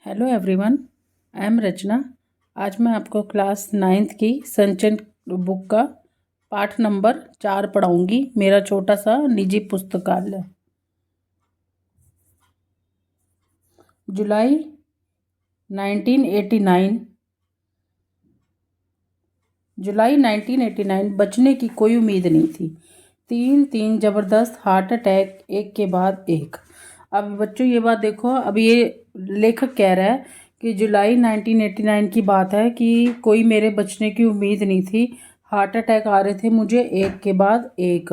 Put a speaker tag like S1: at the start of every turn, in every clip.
S1: Hello everyone, I am रचना। आज मैं आपको क्लास 9th की संचयन बुक का पाठ नंबर 4 पढ़ाऊंगी। मेरा छोटा सा निजी पुस्तकालय। जुलाई 1989 बचने की कोई उम्मीद नहीं थी। तीन ज़बरदस्त हार्ट अटैक, एक के बाद एक। अब बच्चों ये बात देखो, अब ये लेखक कह रहा है कि जुलाई 1989 की बात है कि कोई मेरे बचने की उम्मीद नहीं थी। हार्ट अटैक आ रहे थे मुझे, एक के बाद एक।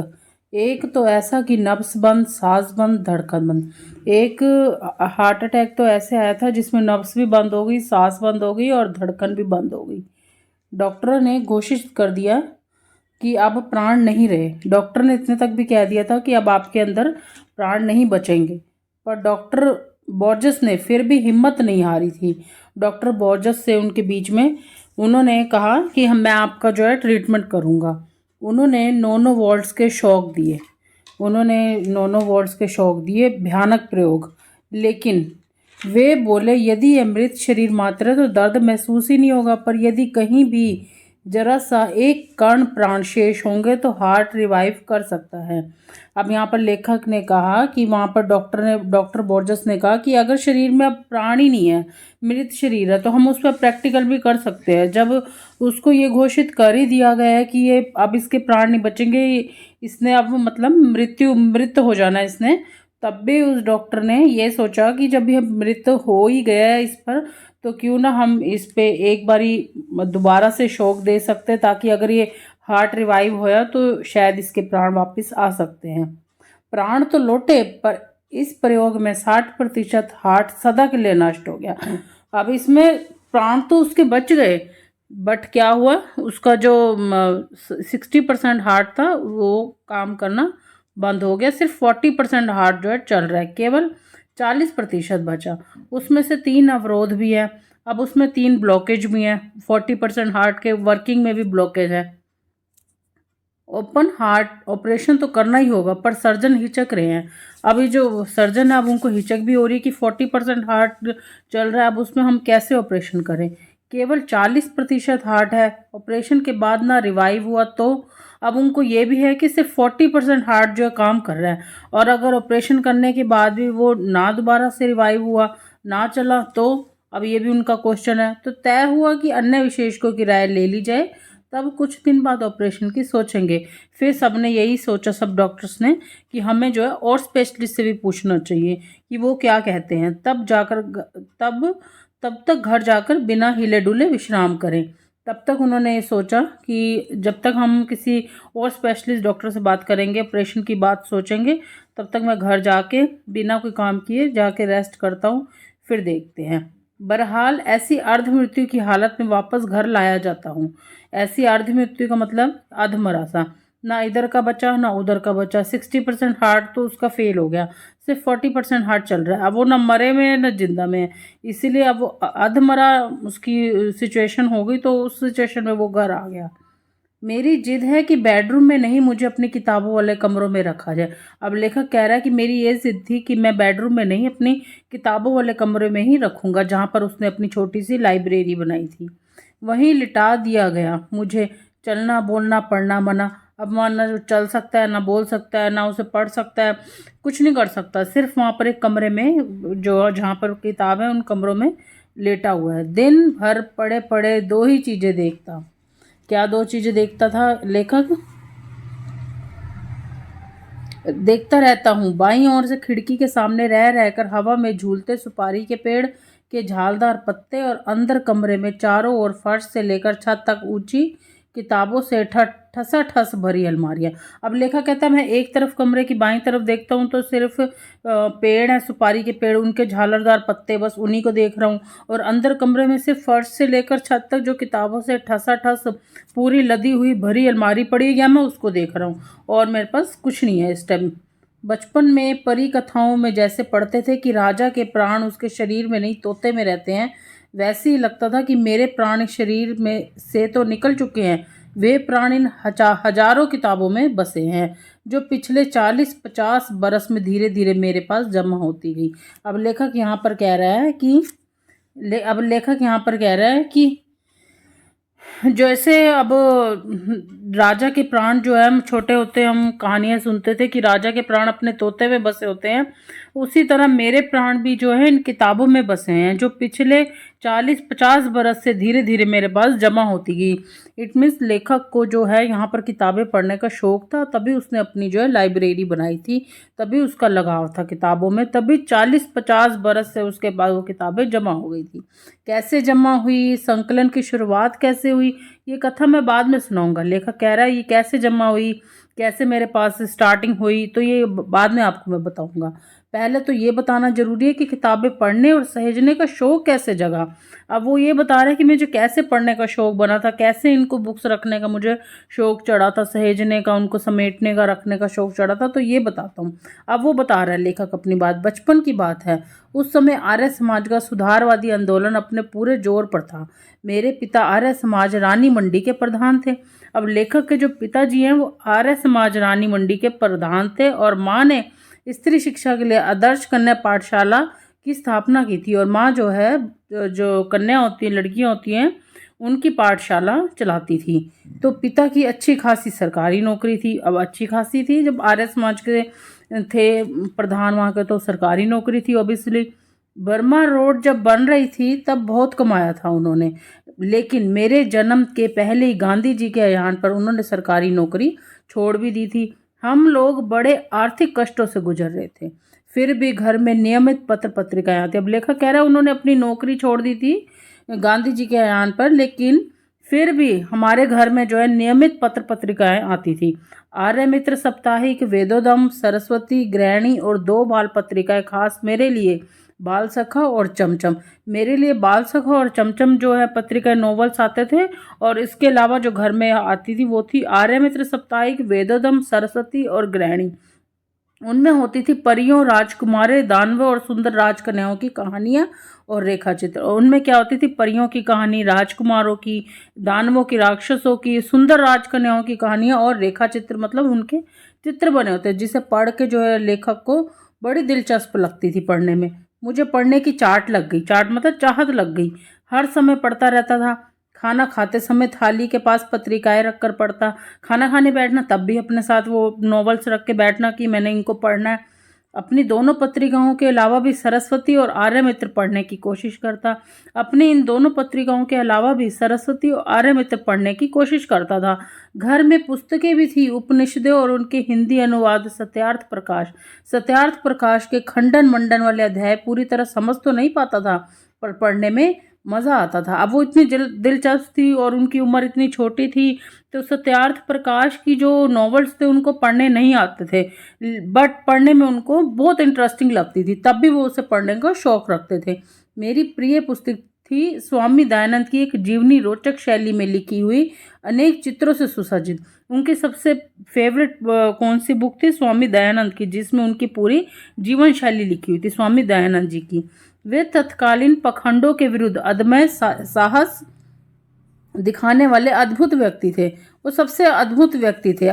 S1: एक तो ऐसा कि नब्स बंद, सांस बंद, धड़कन बंद। एक हार्ट अटैक तो ऐसे आया था जिसमें नब्स भी बंद हो गई, सांस बंद हो गई और धड़कन भी बंद हो गई। डॉक्टर ने घोषित कर दिया कि अब प्राण नहीं रहे। डॉक्टर ने इतने तक भी कह दिया था कि अब आपके अंदर प्राण नहीं बचेंगे। पर डॉक्टर बॉर्जस ने फिर भी हिम्मत नहीं हारी थी। डॉक्टर बॉर्जस से उनके बीच में उन्होंने कहा कि मैं आपका जो है ट्रीटमेंट करूँगा। उन्होंने नोनो वॉल्ट्स के शॉक दिए। भयानक प्रयोग। लेकिन वे बोले, यदि ये मृत शरीर मात्र है तो दर्द महसूस ही नहीं होगा, पर यदि कहीं भी जरा सा एक कण प्राण शेष होंगे तो हार्ट रिवाइव कर सकता है। अब यहाँ पर लेखक ने कहा कि वहाँ पर डॉक्टर बोर्जस ने कहा कि अगर शरीर में अब प्राण ही नहीं है, मृत शरीर है, तो हम उस पर प्रैक्टिकल भी कर सकते हैं। जब उसको ये घोषित कर ही दिया गया है कि ये अब इसके प्राण नहीं बचेंगे, इसने अब मतलब मृत हो जाना है इसने, तब भी उस डॉक्टर ने ये सोचा कि जब ये मृत हो ही गया है इस पर, तो क्यों ना हम इस पे एक बारी दोबारा से शॉक दे सकते हैं, ताकि अगर ये हार्ट रिवाइव होया तो शायद इसके प्राण वापस आ सकते हैं। प्राण तो लौटे, पर इस प्रयोग में 60% हार्ट सदा के लिए नष्ट हो गया। अब इसमें प्राण तो उसके बच गए, बट क्या हुआ, उसका जो 60% हार्ट था वो काम करना बंद हो गया। सिर्फ 40% हार्ट जो है चल रहा है, केवल 40% बचा। उसमें से 3 अवरोध भी है, अब उसमें 3 ब्लॉकेज भी हैं। 40% हार्ट के वर्किंग में भी ब्लॉकेज है। ओपन हार्ट ऑपरेशन तो करना ही होगा, पर सर्जन हिचक रहे हैं। अभी जो सर्जन है, अब उनको हिचक भी हो रही है कि 40% हार्ट चल रहा है, अब उसमें हम कैसे ऑपरेशन करें। केवल 40% हार्ट है, ऑपरेशन के बाद ना रिवाइव हुआ, तो अब उनको ये भी है कि सिर्फ 40% हार्ट जो है काम कर रहा है। और अगर ऑपरेशन करने के बाद भी वो ना दोबारा से रिवाइव हुआ, ना चला, तो अब ये भी उनका क्वेश्चन है। तो तय हुआ कि अन्य विशेषज्ञों की राय ले ली जाए, तब कुछ दिन बाद ऑपरेशन की सोचेंगे। फिर सबने यही सोचा, सब डॉक्टर्स ने, कि हमें जो है और स्पेशलिस्ट से भी पूछना चाहिए कि वो क्या कहते हैं। तब तक घर जाकर बिना हिले डुले विश्राम करें। तब तक उन्होंने ये सोचा कि जब तक हम किसी और स्पेशलिस्ट डॉक्टर से बात करेंगे, ऑपरेशन की बात सोचेंगे, तब तक मैं घर जाके बिना कोई काम किए जाके रेस्ट करता हूँ, फिर देखते हैं। बहरहाल ऐसी अर्ध मृत्यु की हालत में वापस घर लाया जाता हूँ। ऐसी अर्ध मृत्यु का मतलब अधमरा सा, ना इधर का बचा ना उधर का बचा। 60% हार्ट तो उसका फेल हो गया, सिर्फ 40% हार्ट चल रहा है। अब वो ना मरे में है ना जिंदा में है, इसीलिए अब वो अधमरा उसकी सिचुएशन हो गई, तो उस सिचुएशन में वो घर आ गया। मेरी जिद है कि बेडरूम में नहीं, मुझे अपनी किताबों वाले कमरों में रखा जाए। अब लेखक कह रहा है कि मेरी ये जिद थी कि मैं बेडरूम में नहीं, अपनी किताबों वाले कमरे में ही रखूंगा, जहाँ पर उसने अपनी छोटी सी लाइब्रेरी बनाई थी। वहीं लिटा दिया गया मुझे। चलना बोलना पढ़ना मना। अब वहाँ ना जो चल सकता है, ना बोल सकता है, ना उसे पढ़ सकता है, कुछ नहीं कर सकता। सिर्फ वहाँ पर एक कमरे में, जो जहाँ पर किताब है, उन कमरों में लेटा हुआ है। दिन भर पड़े पड़े 2 ही चीज़ें देखता। क्या 2 चीज़ें देखता था लेखक? देखता रहता हूँ, बाईं ओर से खिड़की के सामने रह रहकर हवा में झूलते सुपारी के पेड़ के झालदार पत्ते, और अंदर कमरे में चारों ओर फर्श से लेकर छत तक ऊंची किताबों से ठसाठस भरी अलमारियाँ। अब लेखक कहता है, मैं एक तरफ कमरे की बाईं तरफ देखता हूँ तो सिर्फ पेड़ हैं, सुपारी के पेड़, उनके झालरदार पत्ते, बस उन्हीं को देख रहा हूँ। और अंदर कमरे में सिर्फ फर्श से लेकर छत तक जो किताबों से ठसाठस पूरी लदी हुई भरी अलमारी पड़ी है, या मैं उसको देख रहा हूँ, और मेरे पास कुछ नहीं है इस टाइम। बचपन में परी कथाओं में जैसे पढ़ते थे कि राजा के प्राण उसके शरीर में नहीं तोते में रहते हैं, वैसे ही लगता था कि मेरे प्राण इस शरीर में से तो निकल चुके हैं। वे प्राण इन हजारों किताबों में बसे हैं, जो पिछले 40-50 बरस में धीरे धीरे मेरे पास जमा होती गई। अब लेखक यहाँ पर कह रहा है कि अब लेखक यहाँ पर कह रहा है कि जैसे अब राजा के प्राण जो है, हम छोटे होते हम कहानियां सुनते थे कि राजा के प्राण अपने तोते में बसे होते हैं, उसी तरह मेरे प्राण भी जो है इन किताबों में बसे हैं, जो पिछले 40-50 बरस से धीरे धीरे मेरे पास जमा होती गई। इट मीन्स लेखक को जो है यहाँ पर किताबें पढ़ने का शौक था, तभी उसने अपनी जो है लाइब्रेरी बनाई थी, तभी उसका लगाव था किताबों में, तभी 40-50 बरस से उसके बाद वो किताबें जमा हो गई थी। कैसे जमा हुई, संकलन की शुरुआत कैसे हुई, ये कथा मैं बाद में सुनाऊंगा। लेखक कह रहा है ये कैसे जमा हुई, कैसे मेरे पास स्टार्टिंग हुई, तो ये बाद में आपको मैं बताऊंगा। पहले तो ये बताना जरूरी है कि किताबें पढ़ने और सहेजने का शौक कैसे जगा। अब वो ये बता रहे हैं कि मुझे कैसे पढ़ने का शौक बना था, कैसे इनको बुक्स रखने का मुझे शौक चढ़ा था, सहेजने का, उनको समेटने का, रखने का शौक चढ़ा था, तो ये बताता हूँ। अब वो बता रहा है लेखक अपनी बात, बचपन की बात है। उस समय आर्य समाज का सुधारवादी आंदोलन अपने पूरे जोर पर था। मेरे पिता आर्य समाज रानी मंडी के प्रधान थे। अब लेखक के जो पिताजी हैं वो आर्य समाज रानी मंडी के प्रधान थे, और माँ ने स्त्री शिक्षा के लिए आदर्श कन्या पाठशाला की स्थापना की थी। और माँ जो है, जो कन्या होती हैं, लड़कियां होती हैं, उनकी पाठशाला चलाती थी। तो पिता की अच्छी खासी सरकारी नौकरी थी। अब अच्छी खासी थी, जब आर्य समाज के थे प्रधान वहाँ के, तो सरकारी नौकरी थी ऑब्वियसली। बर्मा रोड जब बन रही थी तब बहुत कमाया था उन्होंने, लेकिन मेरे जन्म के पहले ही गांधी जी के अयान पर उन्होंने सरकारी नौकरी छोड़ भी दी थी। हम लोग बड़े आर्थिक कष्टों से गुजर रहे थे, फिर भी घर में नियमित पत्र पत्रिकाएं आती। अब लेखक कह रहा है उन्होंने अपनी नौकरी छोड़ दी थी गांधी जी के अयान पर, लेकिन फिर भी हमारे घर में जो है नियमित पत्र पत्रिकाएं आती थी। आर्य मित्र साप्ताहिक, वेदोदम, सरस्वती, गृहिणी और 2 बाल पत्रिकाएं खास मेरे लिए, बाल सखा और चमचम। मेरे लिए बाल सखा और चमचम जो है पत्रिका, नॉवेल्स आते थे, और इसके अलावा जो घर में आती थी वो थी आर्य मित्र साप्ताहिक, वेदोदम, सरस्वती और गृहिणी। उनमें होती थी परियों, राजकुमारे, दानवों और सुंदर राजकन्याओं की कहानियां और रेखा चित्र। और उनमें क्या होती थी, परियों की कहानी, राजकुमारों की, दानवों की, राक्षसों की, सुंदर राजकन्याओं की कहानियां और रेखा चित्र, मतलब उनके चित्र बने होते, जिसे पढ़ के जो है लेखक को बड़ी दिलचस्प लगती थी पढ़ने में। मुझे पढ़ने की चाट लग गई, चाट मतलब चाहत लग गई, हर समय पढ़ता रहता था। खाना खाते समय थाली के पास पत्रिकाएं रखकर पढ़ता, खाना खाने बैठना तब भी अपने साथ वो नॉवेल्स रख के बैठना कि मैंने इनको पढ़ना है। अपनी दोनों पत्रिकाओं के अलावा भी सरस्वती और आर्य मित्र पढ़ने की कोशिश करता। अपनी इन दोनों पत्रिकाओं के अलावा भी सरस्वती और आर्य मित्र पढ़ने की कोशिश करता था। घर में पुस्तकें भी थी, उपनिषदें और उनके हिंदी अनुवाद, सत्यार्थ प्रकाश। सत्यार्थ प्रकाश के खंडन मंडन वाले अध्याय पूरी तरह समझ तो नहीं पाता था, पर पढ़ने में मज़ा आता था। अब वो इतनी दिलचस्प थी और उनकी उम्र इतनी छोटी थी, तो सत्यार्थ प्रकाश की जो नॉवेल्स थे उनको पढ़ने नहीं आते थे, बट पढ़ने में उनको बहुत इंटरेस्टिंग लगती थी, तब भी वो उसे पढ़ने का शौक रखते थे। मेरी प्रिय पुस्तक थी स्वामी दयानंद की एक जीवनी रोचक शैली में लिखी हुई, अनेक चित्रों से सुसज्जित। उनकी सबसे फेवरेट कौन सी बुक थी? स्वामी दयानंद की, जिसमें उनकी पूरी जीवन शैली लिखी हुई थी स्वामी दयानंद जी की। वे तत्कालीन पखंडों के विरुद्ध अदम्य साहस दिखाने वाले अद्भुत व्यक्ति थे। वो सबसे अद्भुत व्यक्ति थे।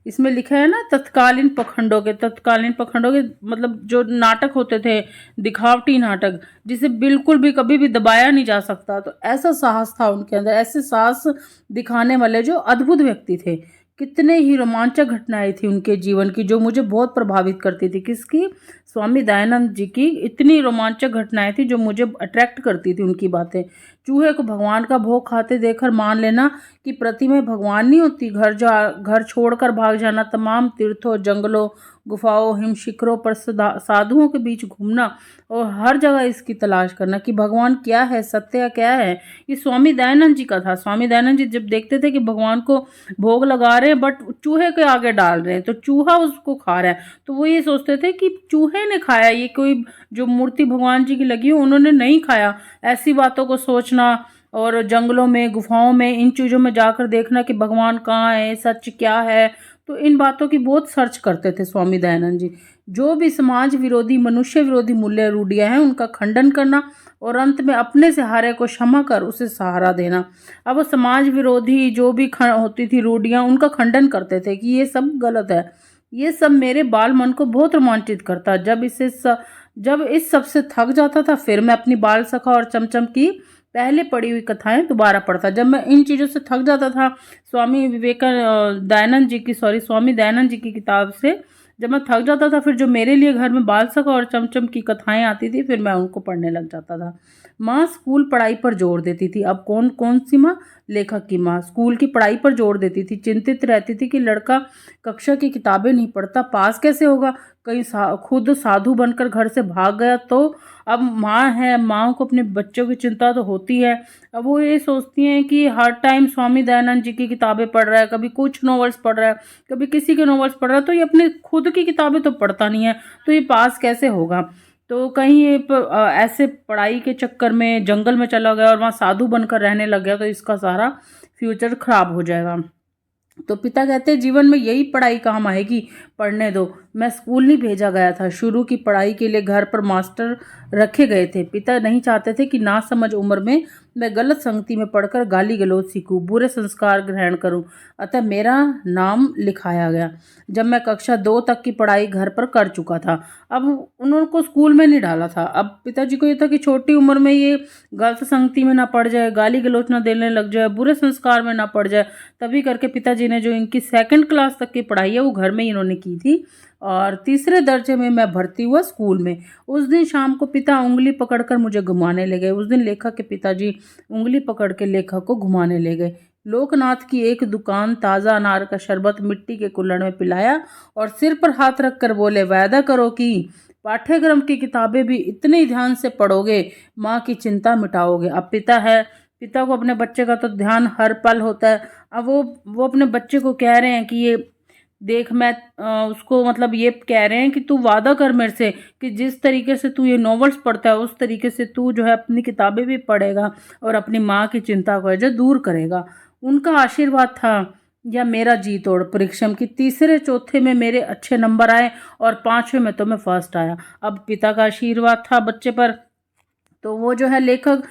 S1: इसमें लिखा है ना तत्कालीन पखंडों के, तत्कालीन पखंडों के मतलब जो नाटक होते थे, दिखावटी नाटक, जिसे बिल्कुल भी कभी भी दबाया नहीं जा सकता, तो ऐसा साहस था उनके अंदर, ऐसे साहस दिखाने वाले जो अद्भुत व्यक्ति थे। कितने ही रोमांचक घटनाएं थी उनके जीवन की जो मुझे बहुत प्रभावित करती थी। किसकी? स्वामी दयानंद जी की इतनी रोमांचक घटनाएं थी जो मुझे अट्रैक्ट करती थी उनकी बातें। चूहे को भगवान का भोग खाते देखकर मान लेना कि प्रतिमा भगवान नहीं होती। घर छोड़कर भाग जाना, तमाम तीर्थों, जंगलों, गुफाओं, हिम शिखरों पर साधुओं के बीच घूमना और हर जगह इसकी तलाश करना कि भगवान क्या है, सत्य क्या है, ये स्वामी दयानंद जी का था। स्वामी दयानंद जी जब देखते थे कि भगवान को भोग लगा रहे हैं बट चूहे के आगे डाल रहे हैं, तो चूहा उसको खा रहा है, तो वो ये सोचते थे कि चूहे ने खाया, ये कोई जो मूर्ति भगवान जी की लगी हो उन्होंने नहीं खाया। ऐसी बातों को सोचना और जंगलों में, गुफाओं में, इन चीज़ों में जाकर देखना कि भगवान कहाँ है, सच क्या है, तो इन बातों की बहुत सर्च करते थे स्वामी दयानंद जी। जो भी समाज विरोधी, मनुष्य विरोधी मूल्य रूढ़ियाँ हैं उनका खंडन करना और अंत में अपने से हारे को क्षमा कर उसे सहारा देना। अब वो समाज विरोधी जो भी होती थी रूढ़ियाँ, उनका खंडन करते थे कि ये सब गलत है। ये सब मेरे बाल मन को बहुत रोमांचित करता। जब इसे जब इस सब से थक जाता था फिर मैं अपनी बाल सखा और चमचम की पहले पढ़ी हुई कथाएं दोबारा पढ़ता। जब मैं इन चीज़ों से थक जाता था, स्वामी दयानंद जी की किताब से जब मैं थक जाता था, फिर जो मेरे लिए घर में बाल सखा और चमचम की कथाएं आती थी फिर मैं उनको पढ़ने लग जाता था। माँ स्कूल पढ़ाई पर जोर देती थी। अब कौन कौन सी माँ? लेखक की माँ स्कूल की पढ़ाई पर जोर देती थी। चिंतित रहती थी कि लड़का कक्षा की किताबें नहीं पढ़ता, पास कैसे होगा? कहीं खुद साधु बनकर घर से भाग गया तो? अब माँ है, माँ को अपने बच्चों की चिंता तो होती है। अब वो ये सोचती हैं कि हर टाइम स्वामी दयानंद जी की किताबें पढ़ रहा है, कभी कुछ नॉवेल्स पढ़ रहा है, कभी किसी के नॉवेल्स पढ़ रहा है, तो ये अपने खुद की किताबें तो पढ़ता नहीं है, तो ये पास कैसे होगा? तो कहीं ये ऐसे पढ़ाई के चक्कर में जंगल में चला गया और वहाँ साधु बनकर रहने लग गया, तो इसका सारा फ्यूचर खराब हो जाएगा। तो पिता कहते हैं जीवन में यही पढ़ाई काम आएगी, पढ़ने दो। मैं स्कूल नहीं भेजा गया था, शुरू की पढ़ाई के लिए घर पर मास्टर रखे गए थे। पिता नहीं चाहते थे कि ना समझ उम्र में मैं गलत संगति में पढ़कर गाली गलौज सीखूं, बुरे संस्कार ग्रहण करूं, अतः मेरा नाम लिखाया गया। जब मैं कक्षा 2 तक की पढ़ाई घर पर कर चुका था, अब उनको स्कूल में नहीं डाला था। अब पिताजी को ये था कि छोटी उम्र में ये गलत संगति में ना पड़ जाए, गाली गलौज ना देने लग जाए, बुरे संस्कार में ना पड़ जाए, तभी करके पिताजी ने जो इनकी 2nd क्लास तक की पढ़ाई है वो घर में ही इन्होंने की थी। और तीसरे दर्जे में मैं भर्ती हुआ स्कूल में। उस दिन शाम को पिता उंगली पकड़कर मुझे घुमाने ले गए। उस दिन लेखक के पिताजी उंगली पकड़ के लेखक को घुमाने ले गए। लोकनाथ की एक दुकान ताज़ा अनार का शरबत मिट्टी के कुल्हड़ में पिलाया और सिर पर हाथ रखकर बोले, वायदा करो कि पाठ्यक्रम की किताबें भी इतने ही ध्यान से पढ़ोगे, माँ की चिंता मिटाओगे। अब पिता है, पिता को अपने बच्चे का तो ध्यान हर पल होता है। अब वो अपने बच्चे को कह रहे हैं कि ये देख, मैं उसको मतलब ये कह रहे हैं कि तू वादा कर मेरे से कि जिस तरीके से तू ये नॉवेल्स पढ़ता है उस तरीके से तू जो है अपनी किताबें भी पढ़ेगा और अपनी माँ की चिंता को है जो दूर करेगा। उनका आशीर्वाद था या मेरा जी तोड़ परिश्रम की तीसरे चौथे में मेरे अच्छे नंबर आए और 5वें में तो मैं फर्स्ट आया। अब पिता का आशीर्वाद था बच्चे पर, तो वो जो है लेखक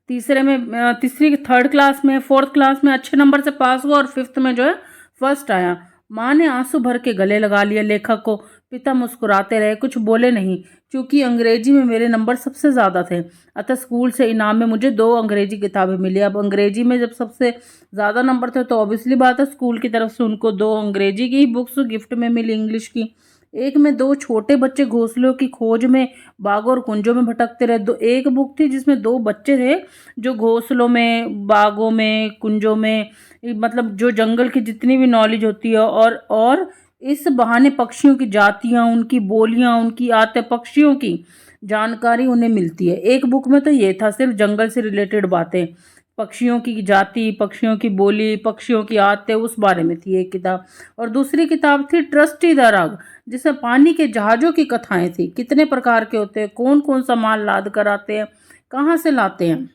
S1: तीसरी 3rd क्लास में 4th क्लास में अच्छे नंबर से पास हुआ और 5th में जो है फर्स्ट आया। माँ ने आंसू भर के गले लगा लिया लेखक को। पिता मुस्कुराते रहे, कुछ बोले नहीं, क्योंकि अंग्रेजी में मेरे नंबर सबसे ज़्यादा थे। अतः स्कूल से इनाम में मुझे 2 अंग्रेजी किताबें मिली। अब अंग्रेजी में जब सबसे ज़्यादा नंबर थे तो ऑब्वियसली बात है स्कूल की तरफ से उनको 2 अंग्रेजी की बुक्स गिफ्ट में मिली, इंग्लिश की। एक में 2 छोटे बच्चे घोंसलों की खोज में बागों और कुंजों में भटकते रहे। एक बुक थी जिसमें 2 बच्चे थे जो घोंसलों में, बागों में, कुंजों में, मतलब जो जंगल की जितनी भी नॉलेज होती है और इस बहाने पक्षियों की जातियां, उनकी बोलियां, उनकी आदतें, पक्षियों की जानकारी उन्हें मिलती है। एक बुक में तो ये था सिर्फ जंगल से रिलेटेड बातें, पक्षियों की जाति, पक्षियों की बोली, पक्षियों की आदतें, उस बारे में थी एक किताब। और दूसरी किताब थी ट्रस्टी द रग, जिसमें पानी के जहाज़ों की कथाएं थी, कितने प्रकार के होते हैं, कौन कौन सा माल लाद कर आते हैं, कहाँ से लाते हैं,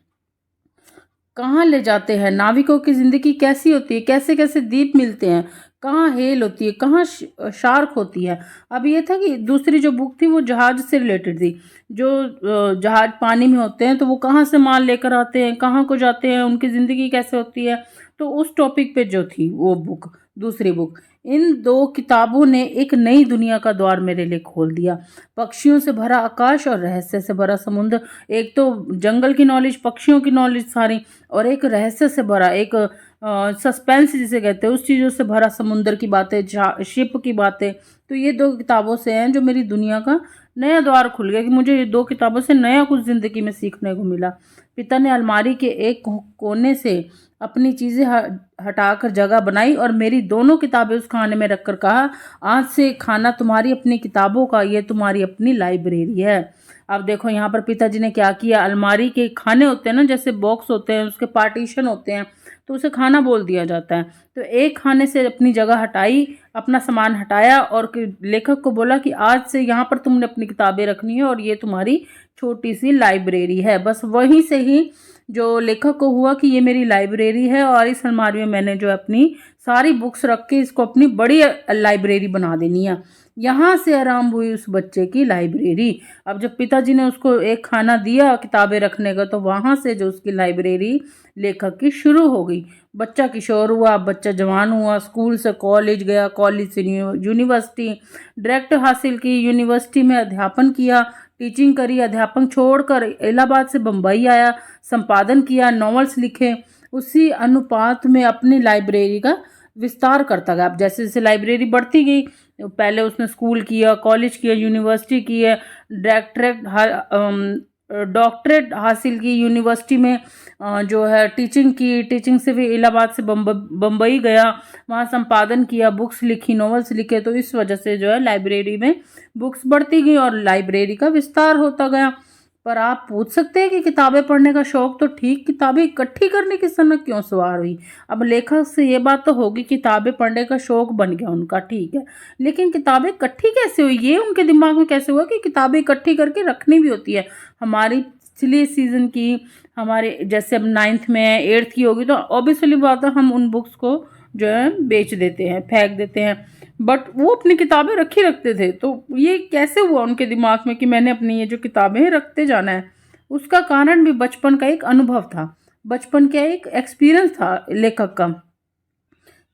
S1: कहाँ ले जाते हैं, नाविकों की ज़िंदगी कैसी होती है, कैसे कैसे द्वीप मिलते हैं, कहाँ हेल होती है, कहाँ शार्क होती है। अब ये था कि दूसरी जो बुक थी वो जहाज से रिलेटेड थी, जो जहाज पानी में होते हैं तो वो कहाँ से माल लेकर आते हैं, कहाँ को जाते हैं, उनकी ज़िंदगी कैसे होती है, तो उस टॉपिक पे जो थी वो बुक, दूसरी बुक। इन 2 किताबों ने एक नई दुनिया का द्वार मेरे लिए खोल दिया। पक्षियों से भरा आकाश और रहस्य से भरा समुद्र, एक तो जंगल की नॉलेज, पक्षियों की नॉलेज सारी, और एक रहस्य से भरा, एक सस्पेंस जिसे कहते हैं उस चीज़ों से भरा समुद्र की बातें, शिप की बातें। तो ये 2 किताबों से हैं जो मेरी दुनिया का नया द्वार खुल गया कि मुझे ये 2 किताबों से नया कुछ ज़िंदगी में सीखने को मिला। पिता ने अलमारी के एक कोने से अपनी चीज़ें हटाकर जगह बनाई और मेरी दोनों किताबें उस खाने में रखकर कहा, आज से खाना तुम्हारी अपनी किताबों का, ये तुम्हारी अपनी लाइब्रेरी है। अब देखो यहाँ पर पिताजी ने क्या किया, अलमारी के खाने होते हैं ना, जैसे बॉक्स होते हैं उसके पार्टीशन होते हैं, तो उसे खाना बोल दिया जाता है। तो एक खाने से अपनी जगह हटाई, अपना सामान हटाया और लेखक को बोला कि आज से यहाँ पर तुमने अपनी किताबें रखनी है और ये तुम्हारी छोटी सी लाइब्रेरी है। बस वहीं से ही जो लेखक को हुआ कि ये मेरी लाइब्रेरी है और इस अलमारी में मैंने जो अपनी सारी बुक्स रख के इसको अपनी बड़ी लाइब्रेरी बना देनी है। यहाँ से आरंभ हुई उस बच्चे की लाइब्रेरी। अब जब पिताजी ने उसको एक खाना दिया किताबें रखने का, तो वहाँ से जो उसकी लाइब्रेरी लेखक की शुरू हो गई। बच्चा किशोर हुआ, बच्चा जवान हुआ, स्कूल से कॉलेज गया, कॉलेज से यूनिवर्सिटी डायरेक्ट हासिल की, यूनिवर्सिटी में अध्यापन किया, टीचिंग करी, अध्यापन छोड़कर इलाहाबाद से बम्बई आया, संपादन किया, नॉवेल्स लिखे। उसी अनुपात में अपनी लाइब्रेरी का विस्तार करता गया। अब जैसे जैसे लाइब्रेरी बढ़ती गई, पहले उसने स्कूल किया, कॉलेज किया, यूनिवर्सिटी किया, डॉक्टरेट हासिल की, यूनिवर्सिटी में जो है टीचिंग की, टीचिंग से भी इलाहाबाद से बम्बई गया, वहाँ संपादन किया, बुक्स लिखी, नॉवेल्स लिखे। तो इस वजह से जो है लाइब्रेरी में बुक्स बढ़ती गई और लाइब्रेरी का विस्तार होता गया। पर आप पूछ सकते हैं कि किताबें पढ़ने का शौक तो ठीक, किताबें इकट्ठी करने की सनक क्यों सवार हुई। अब लेखक से ये बात तो होगी, किताबें पढ़ने का शौक बन गया उनका, ठीक है, लेकिन किताबें इकट्ठी कैसे हुई, ये उनके दिमाग में कैसे हुआ कि किताबें इकट्ठी करके रखनी भी होती है। हमारी पिछले सीजन की, हमारे जैसे अब 9th में है, 8th की होगी, तो ऑब्वियसली बात है हम उन बुक्स को जो है बेच देते हैं, फेंक देते हैं, बट वो अपनी किताबें रखी रखते थे। तो ये कैसे हुआ उनके दिमाग में कि मैंने अपनी ये जो किताबें हैं रखते जाना है। उसका कारण भी बचपन का एक अनुभव था, बचपन का एक एक्सपीरियंस था लेखक का।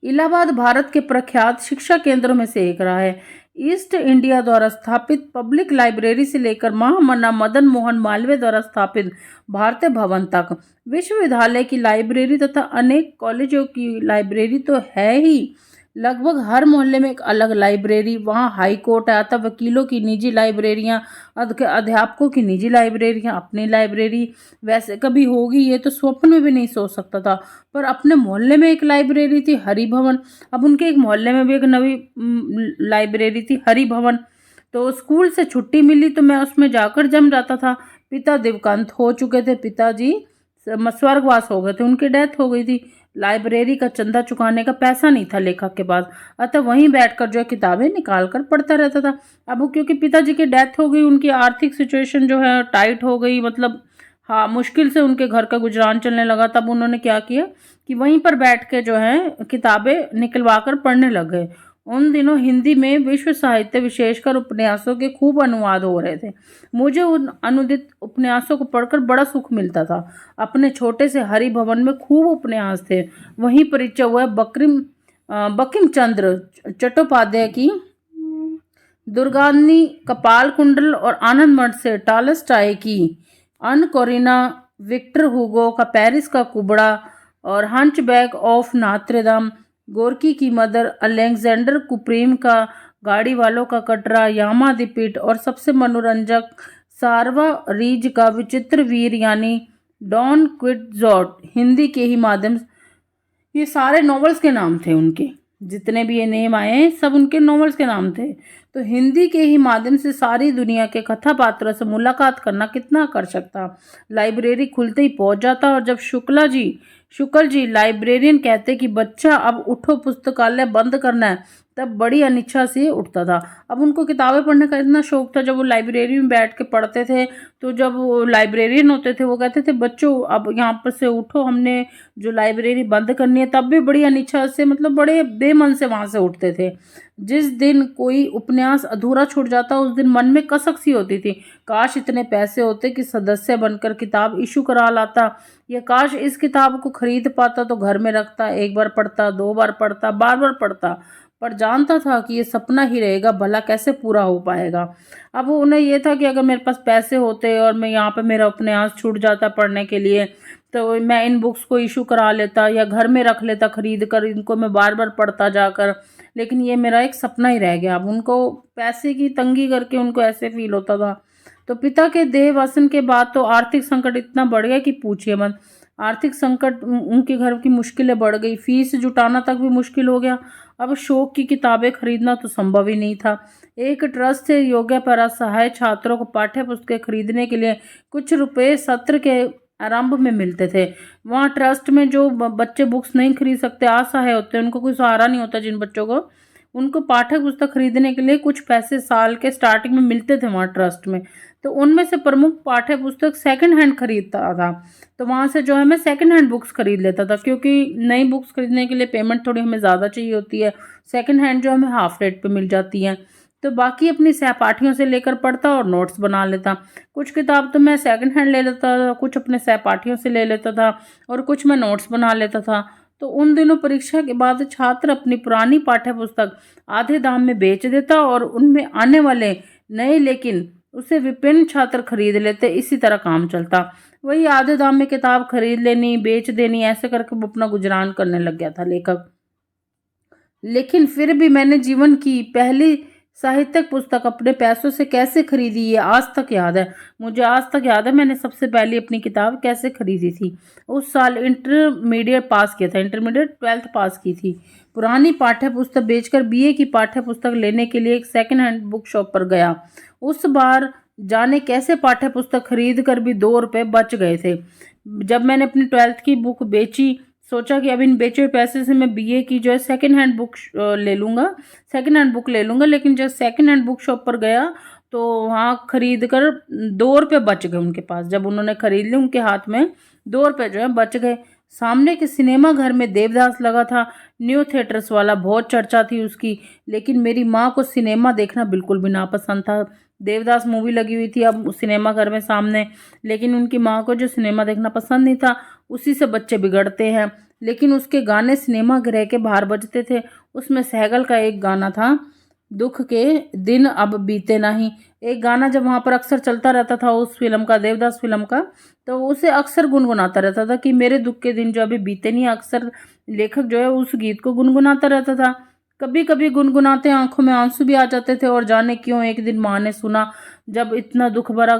S1: इलाहाबाद भारत के प्रख्यात शिक्षा केंद्रों में से एक रहा है। ईस्ट इंडिया द्वारा स्थापित पब्लिक लाइब्रेरी से लेकर महामना मदन मोहन मालवीय द्वारा स्थापित भारतीय भवन तक विश्वविद्यालय की लाइब्रेरी तथा अनेक कॉलेजों की लाइब्रेरी तो है ही। लगभग हर मोहल्ले में एक अलग लाइब्रेरी, वहाँ हाई कोर्ट आता, वकीलों की निजी लाइब्रेरियाँ, अध्यापकों की निजी लाइब्रेरियाँ, अपनी लाइब्रेरी वैसे कभी होगी ये तो स्वप्न में भी नहीं सोच सकता था। पर अपने मोहल्ले में एक लाइब्रेरी थी, हरि भवन। अब उनके एक मोहल्ले में भी एक नवी लाइब्रेरी थी, हरि भवन। तो स्कूल से छुट्टी मिली तो मैं उसमें जाकर जम जाता था। पिता दिवंगत हो चुके थे, पिताजी स्वर्गवास हो गए थे, उनकी डेथ हो गई थी। लाइब्रेरी का चंदा चुकाने का पैसा नहीं था लेखक के पास, अतः वहीं बैठकर जो है किताबें निकाल कर पढ़ता रहता था। अब वो क्योंकि पिताजी की डेथ हो गई, उनकी आर्थिक सिचुएशन जो है टाइट हो गई, मतलब हाँ मुश्किल से उनके घर का गुजरान चलने लगा। तब उन्होंने क्या किया कि वहीं पर बैठ के जो है किताबें निकलवा कर पढ़ने लग गए। उन दिनों हिंदी में विश्व साहित्य विशेषकर उपन्यासों के खूब अनुवाद हो रहे थे। मुझे उन अनुदित उपन्यासों को पढ़कर बड़ा सुख मिलता था। अपने छोटे से हरि भवन में खूब उपन्यास थे। वहीं परिचय हुआ बंकिम चंद्र चट्टोपाध्याय की दुर्गानी कपाल कुंडल और आनंद मठ से टॉलस्टॉय की अन कोरिना, विक्टर हुगो का पेरिस का कुबड़ा और हंचबैक ऑफ नात्रेदम, गोरकी की मदर, अलेक्जेंडर कुप्रीम का गाड़ी वालों का कटरा, यामा द पिट और सबसे मनोरंजक सारवा रीज का विचित्र वीर यानी डॉन क्विक्सोट हिंदी के ही माध्यम। ये सारे नॉवेल्स के नाम थे उनके, जितने भी ये नेम आए हैं सब उनके नॉवेल्स के नाम थे। तो हिंदी के ही माध्यम से सारी दुनिया के कथा पात्रों से मुलाकात करना कितना आकर्षक था। लाइब्रेरी खुलते ही पहुंच जाता और जब शुक्ल जी लाइब्रेरियन कहते कि बच्चा अब उठो पुस्तकालय बंद करना है, तब बड़ी अनिच्छा से उठता था। अब उनको किताबें पढ़ने का इतना शौक था, जब वो लाइब्रेरी में बैठ के पढ़ते थे तो जब वो लाइब्रेरियन होते थे वो कहते थे बच्चों अब यहाँ पर से उठो, हमने जो लाइब्रेरी बंद करनी है, तब भी बड़ी अनिच्छा से, मतलब बड़े बेमन से वहाँ से उठते थे। जिस दिन कोई उपन्यास अधूरा छूट जाता उस दिन मन में कसक सी होती थी, काश इतने पैसे होते कि सदस्य बनकर किताब इशू करा लाता, या काश इस किताब को खरीद पाता तो घर में रखता, एक बार पढ़ता, 2 बार पढ़ता, बार बार पढ़ता। पर जानता था कि ये सपना ही रहेगा, भला कैसे पूरा हो पाएगा। अब उन्हें ये था कि अगर मेरे पास पैसे होते और मैं यहाँ पे मेरा उपन्यास छूट जाता पढ़ने के लिए, तो मैं इन बुक्स को इशू करा लेता या घर में रख लेता खरीद कर, इनको मैं बार बार पढ़ता जाकर। लेकिन ये मेरा एक सपना ही रह गया। अब उनको पैसे की तंगी करके उनको ऐसे फील होता था। तो पिता के देहवसन के बाद तो आर्थिक संकट इतना बढ़ गया कि पूछिए मत। आर्थिक संकट, उनके घर की मुश्किलें बढ़ गई, फीस जुटाना तक भी मुश्किल हो गया। अब शौक की किताबें खरीदना तो संभव ही नहीं था। एक ट्रस्ट से योग्य पर असहाय छात्रों को पाठ्य पुस्तकें खरीदने के लिए कुछ रुपए सत्र के आरंभ में मिलते थे। वहाँ ट्रस्ट में जो बच्चे बुक्स नहीं खरीद सकते, असहाय होते, उनको कोई सहारा नहीं होता, जिन बच्चों को, उनको पाठ्य पुस्तक खरीदने के लिए कुछ पैसे साल के स्टार्टिंग में मिलते थे वहाँ ट्रस्ट में। तो उनमें से प्रमुख पाठ्य पुस्तक सेकंड हैंड खरीदता था। तो वहाँ से जो है मैं सेकंड हैंड बुक्स खरीद लेता था, क्योंकि नई बुक्स खरीदने के लिए पेमेंट थोड़ी हमें ज़्यादा चाहिए होती है, सेकंड हैंड जो हमें हाफ रेट पे मिल जाती है। तो बाकी अपनी सहपाठियों से लेकर पढ़ता और नोट्स बना लेता। कुछ किताब तो मैं सेकंड हैंड ले लेता था, कुछ अपने सहपाठियों से ले लेता था और कुछ मैं नोट्स बना लेता था। तो उन दिनों परीक्षा के बाद छात्र अपनी पुरानी पाठ्य पुस्तक आधे दाम में बेच देता और उनमें आने वाले नए लेकिन उसे विभिन्न छात्र खरीद लेते। इसी तरह काम चलता। वही आधे दाम में किताब खरीद लेनी, बेच देनी, ऐसे करके वो अपना गुजरान करने लग गया था लेखक। लेकिन फिर भी मैंने जीवन की पहली साहित्यिक पुस्तक अपने पैसों से कैसे खरीदी ये आज तक याद है। मुझे आज तक याद है मैंने सबसे पहली अपनी किताब कैसे खरीदी थी। उस साल इंटरमीडिएट पास किया था, इंटरमीडिएट 12th पास की थी। पुरानी पाठ्य पुस्तक बेचकर बीए की पाठ्य पुस्तक लेने के लिए एक सेकंड हैंड बुक शॉप पर गया। उस बार जाने कैसे पाठ्य पुस्तक खरीद कर भी 2 रुपये बच गए थे। जब मैंने अपनी 12th की बुक बेची, सोचा कि अब इन बेचे हुए पैसे से मैं बीए की जो है सेकंड हैंड बुक ले लूँगा, सेकंड हैंड बुक ले लूँगा। लेकिन जब सेकंड हैंड बुक शॉप पर गया तो वहाँ खरीद कर 2 रुपये बच गए उनके पास। जब उन्होंने खरीद ली उनके हाथ में 2 रुपये जो है बच गए। सामने के सिनेमा घर में देवदास लगा था, न्यू थिएटर्स वाला, बहुत चर्चा थी उसकी। लेकिन मेरी माँ को सिनेमा देखना बिल्कुल भी नापसंद था। देवदास मूवी लगी हुई थी अब उस सिनेमा घर में सामने, लेकिन उनकी माँ को जो सिनेमा देखना पसंद नहीं था। उसी से बच्चे बिगड़ते हैं। लेकिन उसके गाने सिनेमा घर के बाहर बजते थे। उसमें सहगल का एक गाना था, दुख के दिन अब बीते नहीं। एक गाना जब वहाँ पर अक्सर चलता रहता था उस फिल्म का, देवदास फिल्म का, तो उसे अक्सर गुनगुनाता रहता था कि मेरे दुख के दिन जो अभी बीते नहीं। अक्सर लेखक जो है उस गीत को गुनगुनाता रहता था। कभी कभी गुनगुनाते आंखों में आंसू भी आ जाते थे। और जाने क्यों एक दिन माँ ने सुना, जब इतना दुख भरा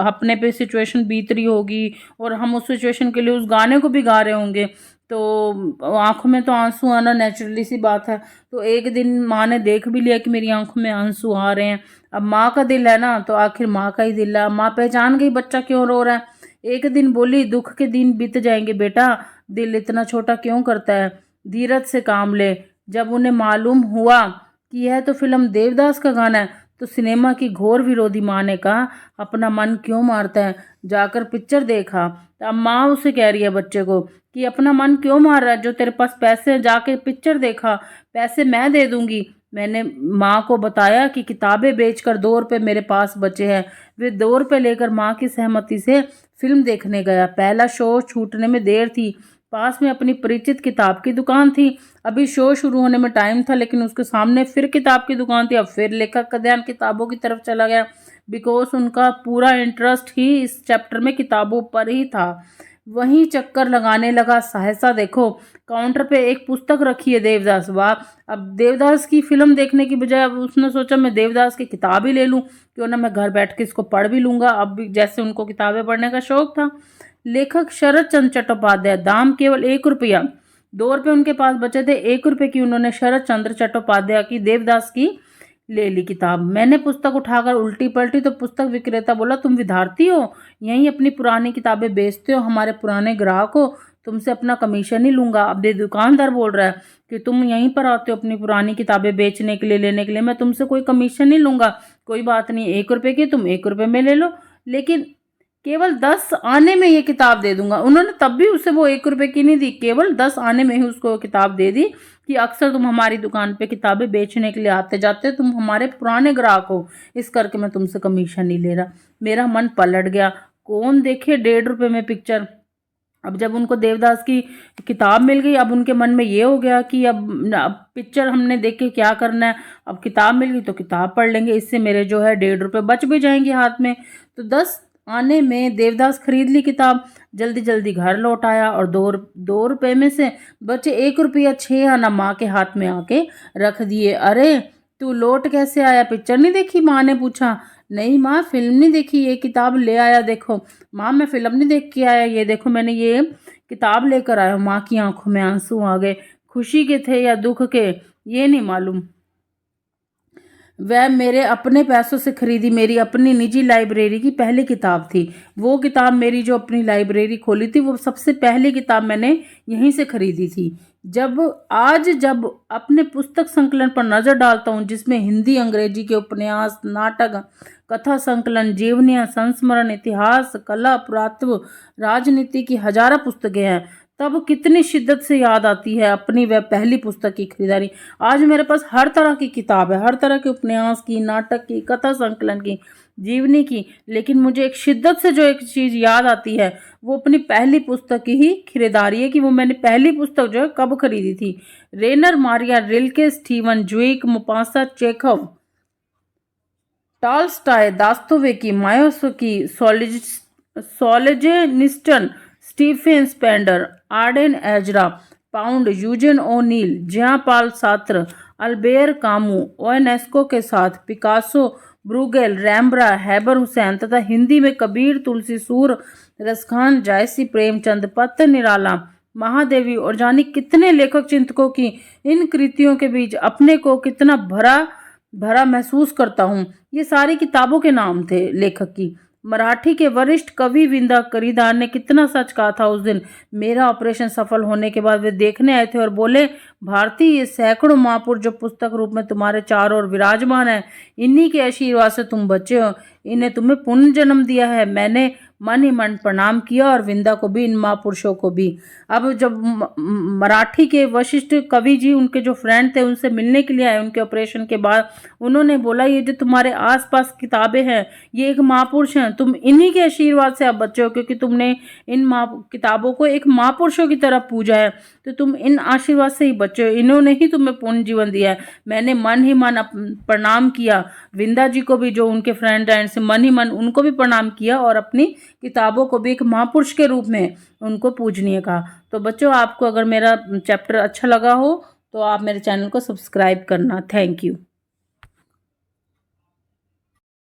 S1: अपने पे सिचुएशन बीत रही होगी और हम उस सिचुएशन के लिए उस गाने को भी गा रहे होंगे, तो आंखों में तो आंसू आना नेचुरली सी बात है। तो एक दिन माँ ने देख भी लिया कि मेरी आंखों में आंसू आ रहे हैं। अब माँ का दिल है ना, तो आखिर माँ का ही दिल है। माँ पहचान गई बच्चा क्यों रो रहा है। एक दिन बोली, दुख के दिन बीत जाएंगे बेटा, दिल इतना छोटा क्यों करता है, धीरज से काम ले। जब उन्हें मालूम हुआ कि यह तो फिल्म देवदास का गाना है, तो सिनेमा की घोर विरोधी माँ ने कहा, अपना मन क्यों मारता है, जाकर पिक्चर देखा। तो अब माँ उसे कह रही है बच्चे को कि अपना मन क्यों मार रहा है, जो तेरे पास पैसे हैं जाके पिक्चर देखा, पैसे मैं दे दूंगी। मैंने माँ को बताया कि किताबें बेचकर 2 रुपये मेरे पास बचे हैं। वे 2 रुपये लेकर माँ की सहमति से फिल्म देखने गया। पहला शो छूटने में देर थी। पास में अपनी परिचित किताब की दुकान थी। अभी शो शुरू होने में टाइम था, लेकिन उसके सामने फिर किताब की दुकान थी। अब फिर लेखक का ध्यान किताबों की तरफ चला गया, बिकॉज उनका पूरा इंटरेस्ट ही इस चैप्टर में किताबों पर ही था। वहीं चक्कर लगाने लगा। सहसा देखो, काउंटर पे एक पुस्तक रखी है, देवदास। वाह! अब देवदास की फिल्म देखने की बजाय अब उसने सोचा मैं देवदास की किताब ही ले लूं, क्यों ना मैं घर बैठ के इसको पढ़ भी लूंगा। अब भी जैसे उनको किताबें पढ़ने का शौक था। लेखक शरद चंद्र चट्टोपाध्याय, दाम केवल 1 रुपया। 2 रुपये उनके पास बचे थे, 1 रुपये की उन्होंने शरद चंद्र चट्टोपाध्याय की देवदास की ले ली किताब। मैंने पुस्तक उठाकर उल्टी पलटी तो पुस्तक विक्रेता बोला, तुम विद्यार्थी हो, यहीं अपनी पुरानी किताबें बेचते हो, हमारे पुराने ग्राहक हो, तुमसे अपना कमीशन ही लूंगा। अब ये दुकानदार बोल रहा है कि तुम यहीं पर आते हो अपनी पुरानी किताबें बेचने के लिए, लेने के लिए, मैं तुमसे कोई कमीशन नहीं लूंगा। कोई बात नहीं, 1 रुपये की तुम 1 रुपये में ले लो, लेकिन केवल 10 आने में ये किताब दे दूंगा। उन्होंने तब भी उसे वो 1 रुपये की नहीं दी, केवल 10 आने में ही उसको किताब दे दी कि अक्सर तुम हमारी दुकान पे किताबें बेचने के लिए आते जाते, तुम हमारे पुराने ग्राहक हो, इस करके मैं तुमसे कमीशन नहीं ले रहा। मेरा मन पलट गया। कौन देखे 1.5 रुपये में पिक्चर। अब जब उनको देवदास की किताब मिल गई, अब उनके मन में ये हो गया कि अब पिक्चर हमने देख के क्या करना है, अब किताब मिल गई तो किताब पढ़ लेंगे, इससे मेरे जो है 1.5 रुपये बच भी जाएंगे हाथ में। तो 10 आने में देवदास खरीद ली किताब, जल्दी जल्दी घर लौट आया और 2 रुपये में से बचे 1 रुपया 6 आना माँ के हाथ में आके रख दिए। अरे तू लौट कैसे आया, पिक्चर नहीं देखी, माँ ने पूछा। नहीं माँ, फिल्म नहीं देखी, ये किताब ले आया देखो। माँ मैं फिल्म नहीं देख के आया, ये देखो मैंने ये किताब लेकर आया हूँ। माँ की आंखों में आंसू आ गए। खुशी के थे या दुख के ये नहीं मालूम। वह मेरे अपने पैसों से खरीदी मेरी अपनी निजी लाइब्रेरी की पहली किताब थी। वो किताब मेरी जो अपनी लाइब्रेरी खोली थी, वो सबसे पहली किताब मैंने यहीं से खरीदी थी। जब अपने पुस्तक संकलन पर नज़र डालता हूँ, जिसमें हिंदी अंग्रेजी के उपन्यास, नाटक, कथा संकलन, जीवनियाँ, संस्मरण, इतिहास, कला, पुरातत्व, राजनीति की हजारों पुस्तकें हैं, तब कितनी शिद्दत से याद आती है अपनी वह पहली पुस्तक की खरीदारी। आज मेरे पास हर तरह की किताब है, हर तरह के उपन्यास की, नाटक की, कथा संकलन की, जीवनी की, लेकिन मुझे एक शिद्दत से जो एक चीज़ याद आती है वो अपनी पहली पुस्तक की ही खरीदारी है कि वो मैंने पहली पुस्तक जो है कब खरीदी थी। Rainer Maria Rilke, Stefan Zweig, Maupassant Chekhov, Tolstoy, Dostoevsky, Mayakovsky, Solzhenitsyn, Stephen Spender, Auden Ezra Pound, Eugene O'Neill, Jean Paul Sartre, Albert Camus, Ionesco के साथ पिकासो, ब्रूगेल, रैम्ब्रा, हैबर हुसैन तथा हिंदी में कबीर, तुलसी सूर, रसखान, जायसी, प्रेमचंद, पत्त निराला, महादेवी और जानी कितने लेखक चिंतकों की इन कृतियों के बीच अपने को कितना भरा भरा महसूस करता हूँ। ये सारी किताबों के नाम थे लेखक की। मराठी के वरिष्ठ कवि विंदा करीदार ने कितना सच कहा था उस दिन। मेरा ऑपरेशन सफल होने के बाद वे देखने आए थे और बोले, भारती, ये सैकड़ों महापुरुष जो पुस्तक रूप में तुम्हारे चारों ओर विराजमान है, इन्हीं के आशीर्वाद से तुम बचे हो, इन्हें तुम्हें पुण्य जन्म दिया है। मैंने मन ही मन प्रणाम किया और विंदा को भी, इन महापुरुषों को भी। अब जब मराठी के वशिष्ठ कवि जी, उनके जो फ्रेंड थे, उनसे मिलने के लिए आए उनके ऑपरेशन के बाद, उन्होंने बोला, ये जो तुम्हारे आसपास किताबें हैं ये एक महापुरुष हैं, तुम इन्हीं के आशीर्वाद से आप बच्चे हो, क्योंकि तुमने इन किताबों को एक महापुरुषों की तरह पूजा है, तो तुम इन आशीर्वाद से ही बच्चे हो, इन्होंने ही तुम्हें पूर्ण जीवन दिया है। मैंने मन ही मन प्रणाम किया विंदा जी को भी, जो उनके फ्रेंड हैं, से मन ही मन उनको भी प्रणाम किया और अपनी किताबों को भी एक महापुरुष के रूप में उनको पूजनीय कहा। तो बच्चों, आपको अगर मेरा चैप्टर अच्छा लगा हो तो आप मेरे चैनल को सब्सक्राइब करना। Thank you.